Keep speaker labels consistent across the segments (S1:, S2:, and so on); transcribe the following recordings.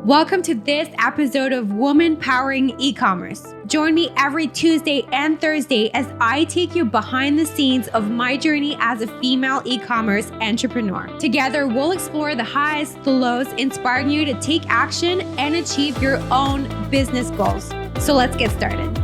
S1: Welcome to this episode of Woman Powering E-commerce. Join me every Tuesday and Thursday as I take you behind the scenes of my journey as a female e-commerce entrepreneur. Together, we'll explore the highs, the lows, inspiring you to take action and achieve your own business goals. So let's get started.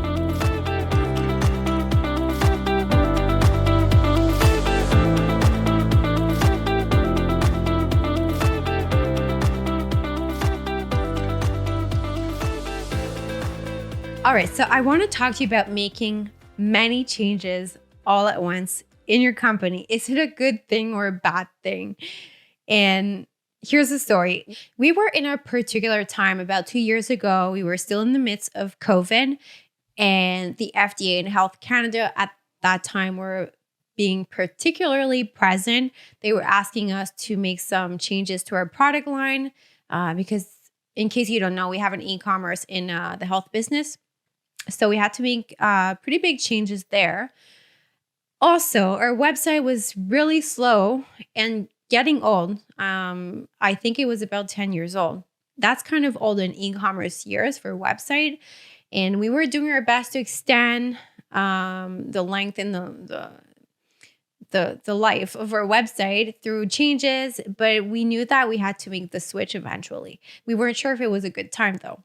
S1: All right, so I want to talk to you about making many changes all at once in your company. Is it a good thing or a bad thing? And here's the story. We were in a particular time about 2 years ago. We were still in the midst of COVID, and the FDA and Health Canada at that time were being particularly present. They were asking us to make some changes to our product line because, in case you don't know, we have an e-commerce in the health business. So we had to make pretty big changes there. Also, our website was really slow and getting old. I think it was about 10 years old. That's kind of old in e-commerce years for a website. And we were doing our best to extend the length and the life of our website through changes, but we knew that we had to make the switch eventually. We weren't sure if it was a good time though.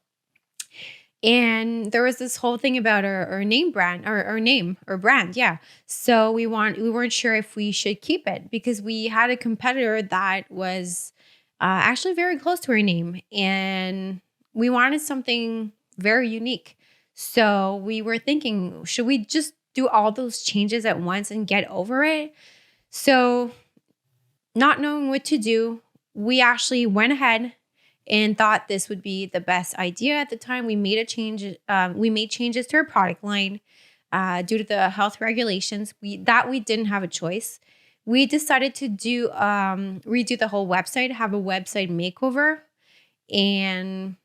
S1: And there was this whole thing about our name brand, our name or brand. Yeah. So we weren't sure if we should keep it because we had a competitor that was actually very close to our name and we wanted something very unique. So we were thinking, should we just do all those changes at once and get over it? So not knowing what to do, we actually went ahead and thought this would be the best idea at the time. We made we made changes to our product line due to the health regulations. We didn't have a choice. We decided to redo the whole website, have a website makeover, and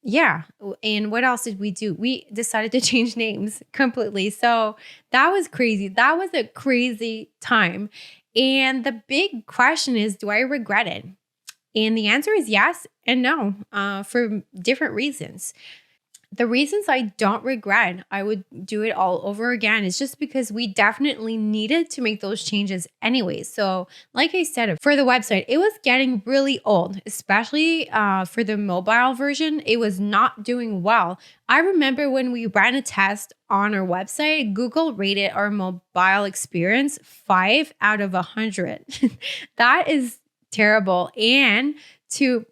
S1: yeah. And what else did we do? We decided to change names completely. So that was crazy. That was a crazy time. And the big question is, do I regret it? And the answer is yes and no, for different reasons. The reasons I don't regret, I would do it all over again, is just because we definitely needed to make those changes anyway. So like I said, for the website, it was getting really old, especially for the mobile version. It was not doing well. I remember when we ran a test on our website, Google rated our mobile experience 5 out of 100. That is terrible. And to,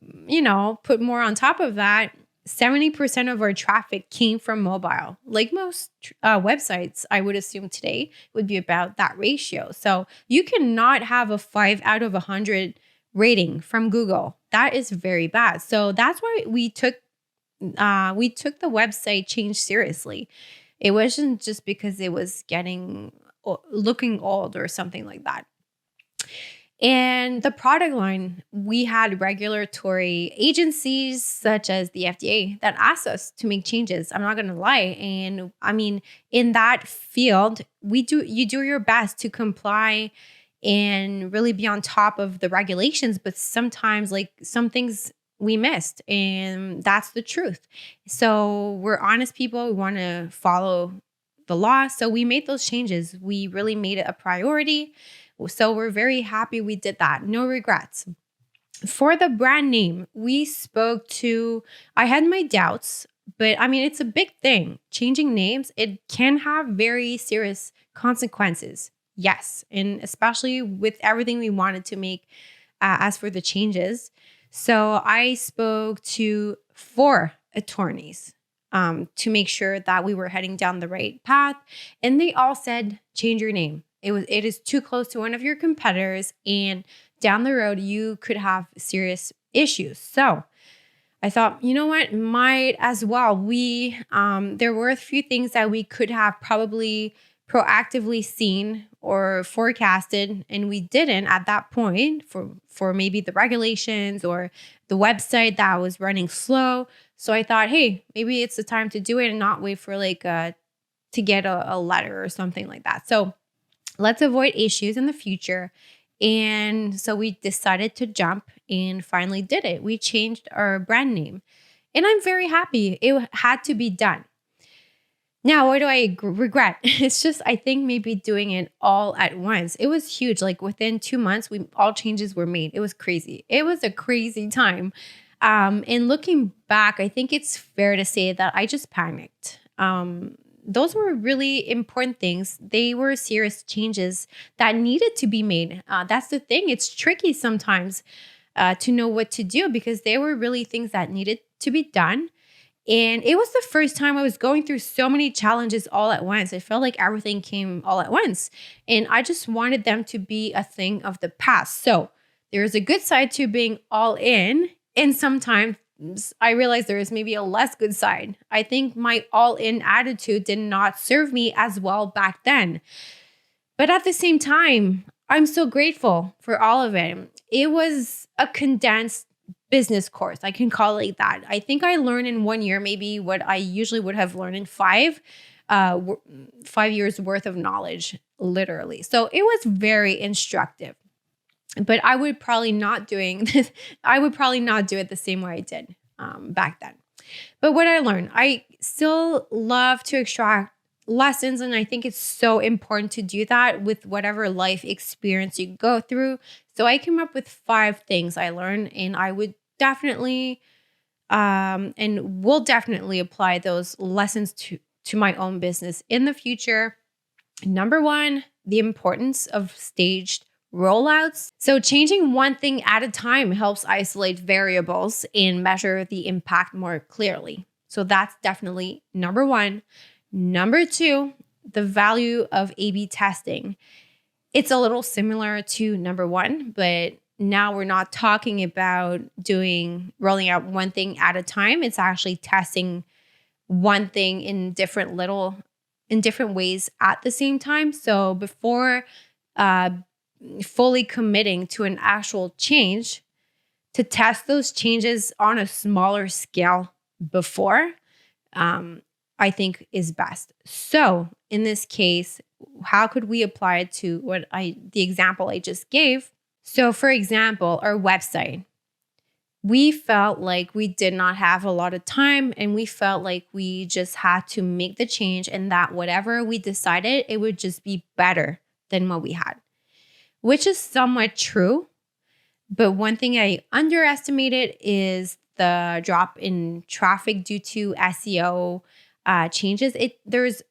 S1: put more on top of that, 70% of our traffic came from mobile. Like most websites, I would assume today would be about that ratio. So you cannot have a 5 out of 100 rating from Google. That is very bad. So that's why we took the website change seriously. It wasn't just because it was looking old or something like that. And the product line, we had regulatory agencies such as the FDA that asked us to make changes. I'm not going to lie. And I mean, in that field, you do your best to comply and really be on top of the regulations. But sometimes some things we missed, and that's the truth. So we're honest people. We want to follow the law. So we made those changes. We really made it a priority. So we're very happy we did that. No regrets. For the brand name, I had my doubts, but I mean, it's a big thing. Changing names, it can have very serious consequences. Yes. And especially with everything we wanted to make as for the changes. So I spoke to 4 attorneys to make sure that we were heading down the right path. And they all said, change your name. It is too close to one of your competitors, and down the road, you could have serious issues. So I thought, you know what, might as well. There were a few things that we could have probably proactively seen or forecasted, and we didn't at that point for maybe the regulations or the website that was running slow. So I thought, hey, maybe it's the time to do it and not wait for to get a letter or something like that. So let's avoid issues in the future And so we decided to jump and finally did it. We changed our brand name. And I'm very happy. It had to be done. Now, what do I regret? It's just, I think maybe doing it all at once. It was huge. Like within 2 months, all changes were made. It was crazy. It was a crazy time. And looking back, I think it's fair to say that I just panicked. Those were really important things. They were serious changes that needed to be made. That's the thing. It's tricky sometimes to know what to do because they were really things that needed to be done. And it was the first time I was going through so many challenges all at once. It felt like everything came all at once. And I just wanted them to be a thing of the past. So there's a good side to being all in. And sometimes I realized there is maybe a less good side. I think my all in attitude did not serve me as well back then. But at the same time, I'm so grateful for all of it. It was a condensed business course. I can call it that. I think I learned in 1 year, maybe what I usually would have learned in 5 years worth of knowledge, literally. So it was very instructive, but I would probably not doing this. I would probably not do it the same way I did back then. But what I learned, I still love to extract lessons. And I think it's so important to do that with whatever life experience you go through. So I came up with 5 things I learned, and I would definitely and will definitely apply those lessons to my own business in the future. Number 1, the importance of staged rollouts. So changing one thing at a time helps isolate variables and measure the impact more clearly. So that's definitely number 1. Number 2, the value of A/B testing. It's a little similar to number 1, but now we're not talking about rolling out one thing at a time. It's actually testing one thing in different ways at the same time. So before fully committing to an actual change, to test those changes on a smaller scale before, I think is best. So in this case, how could we apply it to the example I just gave? So for example, our website, we felt like we did not have a lot of time, and we felt like we just had to make the change, and that whatever we decided, it would just be better than what we had, which is somewhat true. But one thing I underestimated is the drop in traffic due to SEO changes. There's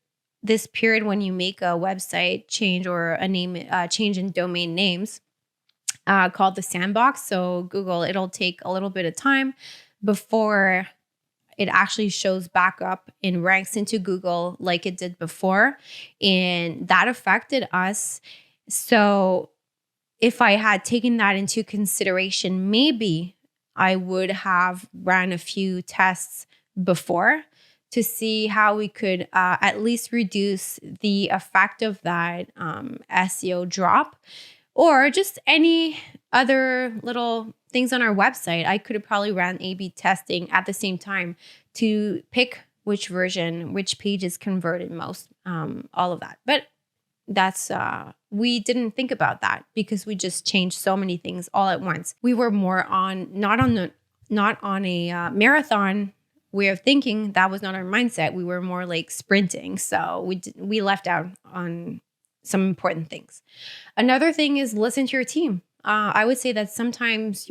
S1: this period when you make a website change or a name change in domain names called the sandbox. So Google, it'll take a little bit of time before it actually shows back up and ranks into Google like it did before. And that affected us. So if I had taken that into consideration, maybe I would have ran a few tests before to see how we could at least reduce the effect of that SEO drop, or just any other little things on our website. I could have probably ran A/B testing at the same time to pick which pages converted most, all of that. But that's we didn't think about that because we just changed so many things all at once. We were more not on a marathon way of thinking. That was not our mindset. We were more like sprinting. So we left out on some important things. Another thing is listen to your team. I would say that sometimes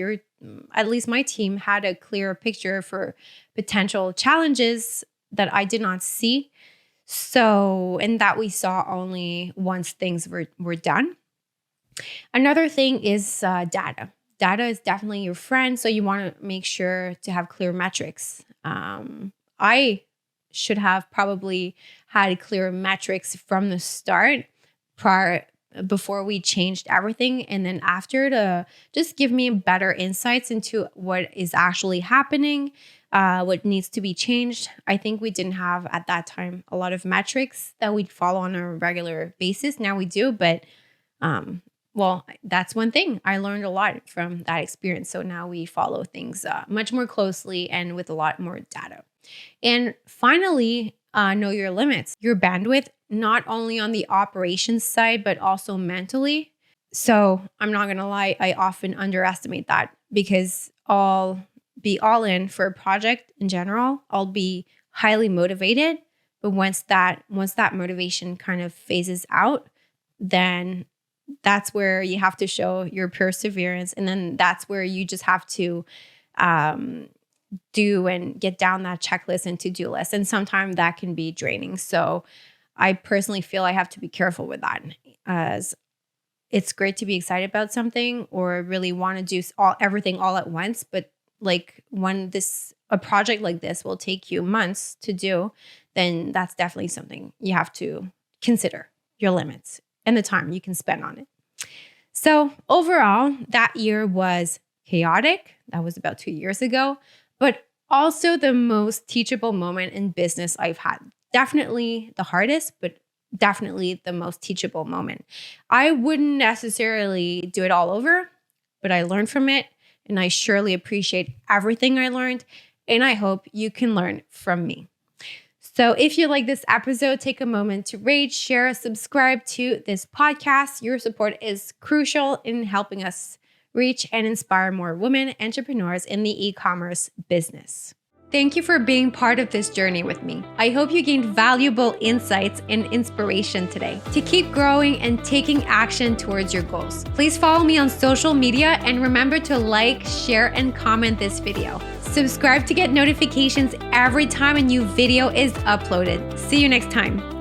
S1: at least my team had a clearer picture for potential challenges that I did not see. So, and that we saw only once things were done. Another thing is data. Data is definitely your friend. So you want to make sure to have clear metrics. I should have probably had clear metrics from the start before we changed everything, and then after, to just give me better insights into what is actually happening, what needs to be changed. I think we didn't have at that time a lot of metrics that we'd follow on a regular basis. Now we do, but well, that's one thing. I learned a lot from that experience. So now we follow things much more closely and with a lot more data. And finally, know your limits, your bandwidth, not only on the operations side, but also mentally. So I'm not going to lie, I often underestimate that because I'll be all in for a project in general. I'll be highly motivated. But once that motivation kind of phases out, then that's where you have to show your perseverance. And then that's where you just have to do and get down that checklist and to-do list. And sometimes that can be draining. So I personally feel I have to be careful with that, as it's great to be excited about something or really want to do everything all at once. But like when a project like this will take you months to do, then that's definitely something you have to consider your limits and the time you can spend on it. So overall, that year was chaotic. That was about 2 years ago, but also the most teachable moment in business I've had. Definitely the hardest, but definitely the most teachable moment. I wouldn't necessarily do it all over, but I learned from it, and I surely appreciate everything I learned, and I hope you can learn from me. So if you like this episode, take a moment to rate, share, subscribe to this podcast. Your support is crucial in helping us reach and inspire more women entrepreneurs in the e-commerce business. Thank you for being part of this journey with me. I hope you gained valuable insights and inspiration today to keep growing and taking action towards your goals. Please follow me on social media and remember to like, share, and comment this video. Subscribe to get notifications every time a new video is uploaded. See you next time.